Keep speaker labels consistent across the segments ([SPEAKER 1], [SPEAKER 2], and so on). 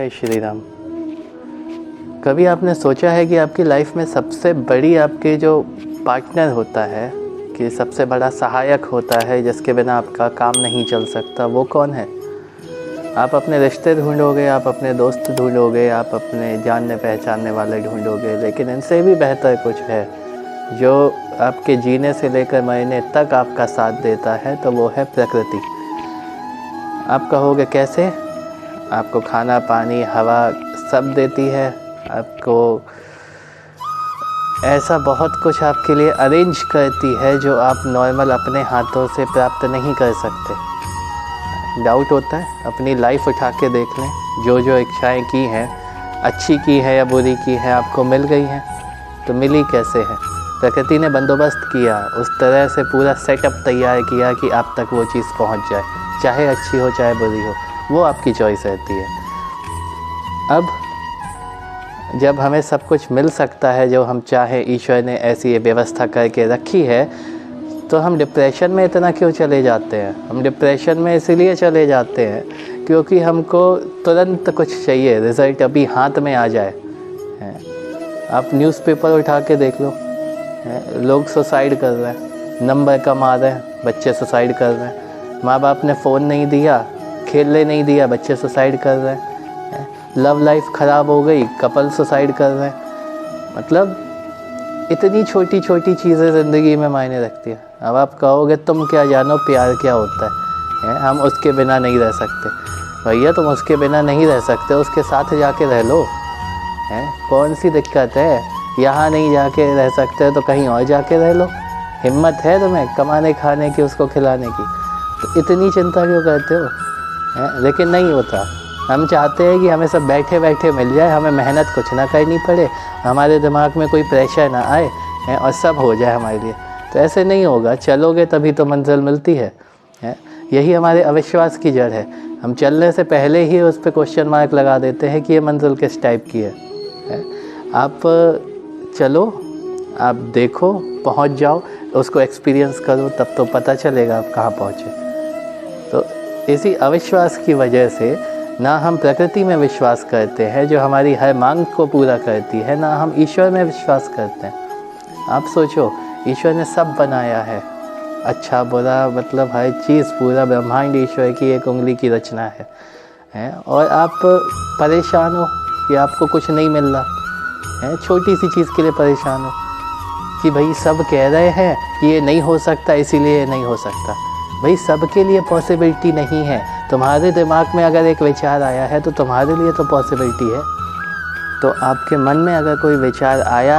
[SPEAKER 1] जय श्री राम। कभी आपने सोचा है कि आपकी लाइफ में सबसे बड़ी आपके जो पार्टनर होता है, कि सबसे बड़ा सहायक होता है जिसके बिना आपका काम नहीं चल सकता, वो कौन है? आप अपने रिश्ते ढूंढोगे, आप अपने दोस्त ढूंढोगे, आप अपने जानने पहचानने वाले ढूंढोगे, लेकिन इनसे भी बेहतर कुछ है जो आपके जीने से लेकर मरने तक आपका साथ देता है, तो वो है प्रकृति। आप कहोगे कैसे? आपको खाना पानी हवा सब देती है, आपको ऐसा बहुत कुछ आपके लिए अरेंज करती है जो आप नॉर्मल अपने हाथों से प्राप्त नहीं कर सकते। डाउट होता है? अपनी लाइफ उठा के देख लें, जो जो इच्छाएं की हैं, अच्छी की है या बुरी की है, आपको मिल गई हैं, तो मिली कैसे है? प्रकृति ने बंदोबस्त किया, उस तरह से पूरा सेटअप तैयार किया कि आप तक वो चीज़ पहुंच जाए, चाहे अच्छी हो चाहे बुरी हो, वो आपकी चॉइस रहती है। अब जब हमें सब कुछ मिल सकता है जो हम चाहें, ईश्वर ने ऐसी व्यवस्था करके रखी है, तो हम डिप्रेशन में इतना क्यों चले जाते हैं? हम डिप्रेशन में इसीलिए चले जाते हैं क्योंकि हमको तुरंत कुछ चाहिए, रिज़ल्ट अभी हाथ में आ जाए। आप न्यूज़पेपर उठा के देख लो, लोग सुसाइड कर रहे हैं, नंबर कमा रहे हैं, बच्चे सुसाइड कर रहे हैं। माँ बाप ने फ़ोन नहीं दिया, खेलने नहीं दिया, बच्चे सुसाइड कर रहे हैं। लव लाइफ ख़राब हो गई, कपल सुसाइड कर रहे हैं। मतलब इतनी छोटी छोटी चीज़ें ज़िंदगी में मायने रखती है। अब आप कहोगे तुम क्या जानो प्यार क्या होता है, हम उसके बिना नहीं रह सकते। भैया तुम उसके बिना नहीं रह सकते, उसके साथ जाके रह लो, कौन सी दिक्कत है? यहाँ नहीं जाके रह सकते तो कहीं और जाके रह लो। हिम्मत है तुम्हें कमाने खाने की, उसको खिलाने की, तो इतनी चिंता क्यों करते हो? लेकिन नहीं होता। हम चाहते हैं कि हमें सब बैठे बैठे मिल जाए, हमें मेहनत कुछ ना करनी पड़े, हमारे दिमाग में कोई प्रेशर ना आए, और सब हो जाए हमारे लिए। तो ऐसे नहीं होगा। चलोगे तभी तो मंजिल मिलती है। यही हमारे अविश्वास की जड़ है। हम चलने से पहले ही उस पर क्वेश्चन मार्क लगा देते हैं कि ये मंजिल किस टाइप की है। आप चलो, आप देखो, पहुंच जाओ, उसको एक्सपीरियंस करो, तब तो पता चलेगा आप कहाँ पहुँचे। तो इसी अविश्वास की वजह से ना हम प्रकृति में विश्वास करते हैं जो हमारी हर मांग को पूरा करती है, ना हम ईश्वर में विश्वास करते हैं। आप सोचो, ईश्वर ने सब बनाया है, अच्छा बुरा, मतलब हर चीज़, पूरा ब्रह्मांड ईश्वर की एक उंगली की रचना है, और आप परेशान हो कि आपको कुछ नहीं मिल रहा है। छोटी सी चीज़ के लिए परेशान हो कि भाई सब कह रहे हैं कि ये नहीं हो सकता, इसीलिए ये नहीं हो सकता। भाई सबके लिए पॉसिबिलिटी नहीं है। तुम्हारे दिमाग में अगर एक विचार आया है तो तुम्हारे लिए तो पॉसिबिलिटी है। तो आपके मन में अगर कोई विचार आया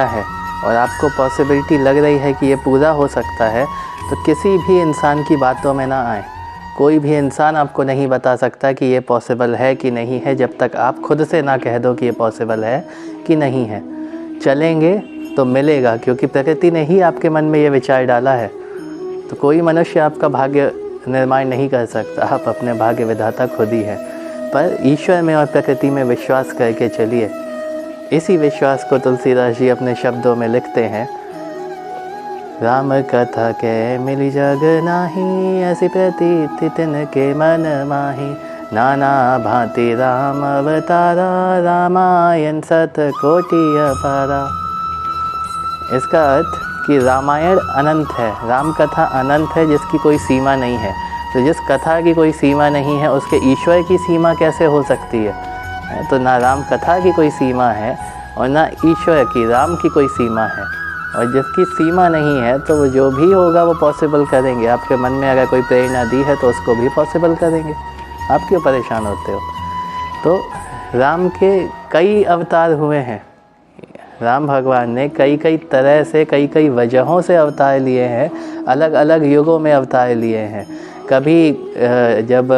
[SPEAKER 1] है और आपको पॉसिबिलिटी लग रही है कि ये पूरा हो सकता है, तो किसी भी इंसान की बातों में ना आए। कोई भी इंसान आपको नहीं बता सकता कि ये पॉसिबल है कि नहीं है, जब तक आप खुद से ना कह दो कि ये पॉसिबल है कि नहीं है। चलेंगे तो मिलेगा, क्योंकि प्रकृति ने ही आपके मन में ये विचार डाला है। तो कोई मनुष्य आपका भाग्य निर्माण नहीं कर सकता, आप अपने भाग्य विधाता खुद ही हैं। पर ईश्वर में और प्रकृति में विश्वास करके चलिए। इसी विश्वास को तुलसीदास जी अपने शब्दों में लिखते हैं। राम कथा के मिली जग नाही, ऐसी प्रतीति तिनके मन माही। नाना भांति राम अवतारा, रामायण सत कोटि अपारा। इसका अर्थ कि रामायण अनंत है, राम कथा अनंत है, जिसकी कोई सीमा नहीं है। तो जिस कथा की कोई सीमा नहीं है, उसके ईश्वर की सीमा कैसे हो सकती है? तो ना राम कथा की कोई सीमा है और ना ईश्वर की, राम की कोई सीमा है। और जिसकी सीमा नहीं है, तो वो जो भी होगा वो पॉसिबल करेंगे। आपके मन में अगर कोई प्रेरणा दी है तो उसको भी पॉसिबल करेंगे। आप क्यों परेशान होते हो? तो राम के कई अवतार हुए हैं। राम भगवान ने कई कई तरह से, कई कई वजहों से अवतार लिए हैं, अलग अलग युगों में अवतार लिए हैं। कभी जब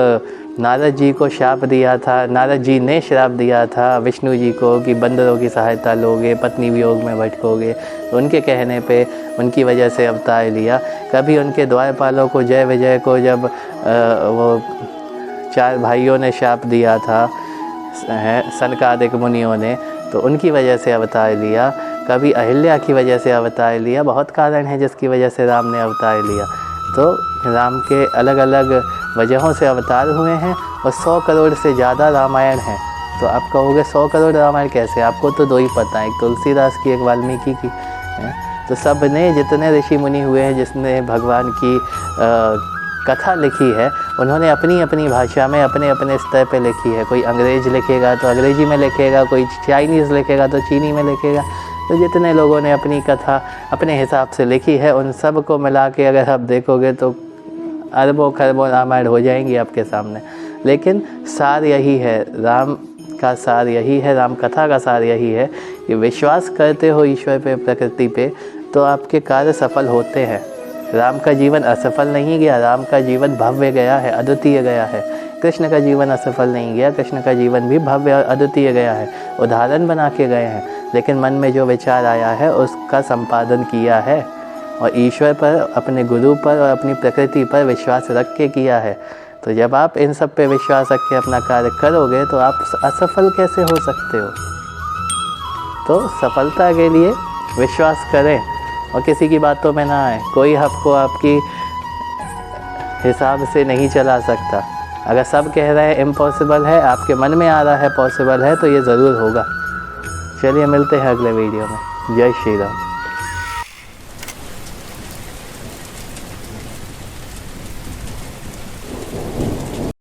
[SPEAKER 1] नारद जी को श्राप दिया था, नारद जी ने श्राप दिया था विष्णु जी को कि बंदरों की सहायता लोगे, पत्नी वियोग में भटकोगे, तो उनके कहने पे, उनकी वजह से अवतार लिया। कभी उनके द्वारपालों को, जय विजय को, जब वो 4 भाइयों ने श्राप दिया था सनकादिक मुनियों ने, तो उनकी वजह से अवतार लिया। कभी अहिल्या की वजह से अवतार लिया। बहुत कारण है जिसकी वजह से राम ने अवतार लिया। तो राम के अलग अलग वजहों से अवतार हुए हैं और 100 करोड़ से ज़्यादा रामायण है। तो आप कहोगे 100 करोड़ रामायण कैसे, आपको तो 2 ही पता है, एक तुलसीदास की, एक वाल्मीकि की है। तो सब ने, जितने ऋषि मुनि हुए हैं, जिसने भगवान की कथा लिखी है, उन्होंने अपनी अपनी भाषा में अपने अपने स्तर पे लिखी है। कोई अंग्रेज़ लिखेगा तो अंग्रेज़ी में लिखेगा, कोई चाइनीज़ लिखेगा तो चीनी में लिखेगा। तो जितने लोगों ने अपनी कथा अपने हिसाब से लिखी है, उन सब को मिला के अगर आप देखोगे तो अरबों खरबों रामायण हो जाएंगी आपके सामने। लेकिन सार यही है, राम का सार यही है, राम कथा का सार यही है कि विश्वास करते हो ईश्वर पे, प्रकृति पे, तो आपके कार्य सफल होते हैं। राम का जीवन असफल नहीं गया, राम का जीवन भव्य गया है, अद्वितीय गया है। कृष्ण का जीवन असफल नहीं गया, कृष्ण का जीवन भी भव्य और अद्वितीय गया है। उदाहरण बना के गए हैं, लेकिन मन में जो विचार आया है उसका संपादन किया है, और ईश्वर पर, अपने गुरु पर और अपनी प्रकृति पर विश्वास रख के किया है। तो जब आप इन सब पे विश्वास रख के अपना कार्य करोगे तो आप असफल कैसे हो सकते हो। तो सफलता के लिए विश्वास करें और किसी की बातों में ना आए। कोई आपको आपकी हिसाब से नहीं चला सकता। अगर सब कह रहे हैं इम्पॉसिबल है, आपके मन में आ रहा है पॉसिबल है, तो ये ज़रूर होगा। चलिए मिलते हैं अगले वीडियो में। जय श्री राम।